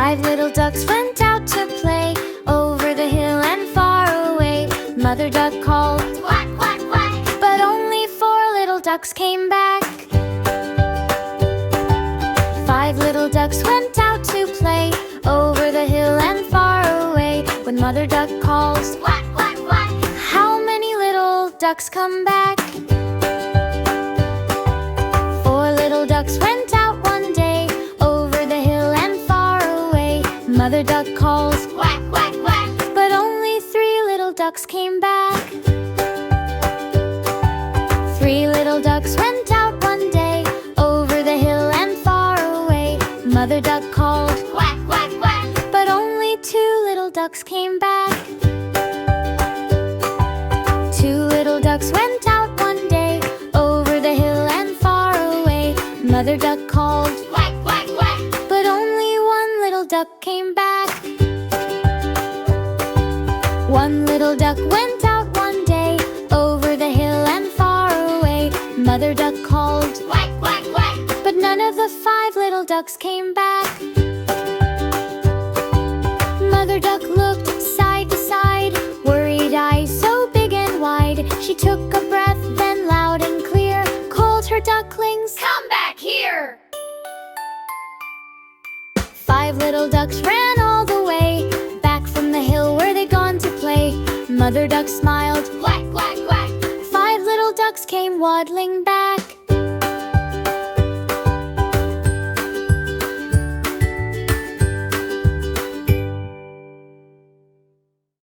Five little ducks went out to play over the hill and far away. Mother duck called, quack, quack, quack, but only four little ducks came back. Five little ducks went out to play over the hill and far away. When Mother duck calls, quack, quack, quack, how many little ducks come back? Four little ducks went out one day over the hill and far away. Mother duck calls, quack, quack, quack, but only three little ducks came back. Three little ducks went out one day over the hill and far away. Mother duck called, quack, quack, quack, but only two little ducks came back. Two little ducks went out one day over the hill and far away. Mother duck called, quack, quack, quack, but only one little duck came back. One little duck went out one day over the hill and far away. Mother duck called, quack, quack, quack, but none of the five little ducks came back. Mother duck looked side to side, worried eyes so big and wide. She took a breath, then loud and clear called her ducklings, come back here! Five little ducks ran all the way back from the hill where they'd gone to play. Mother duck smiled, quack, quack, quack. Five little ducks came waddling back.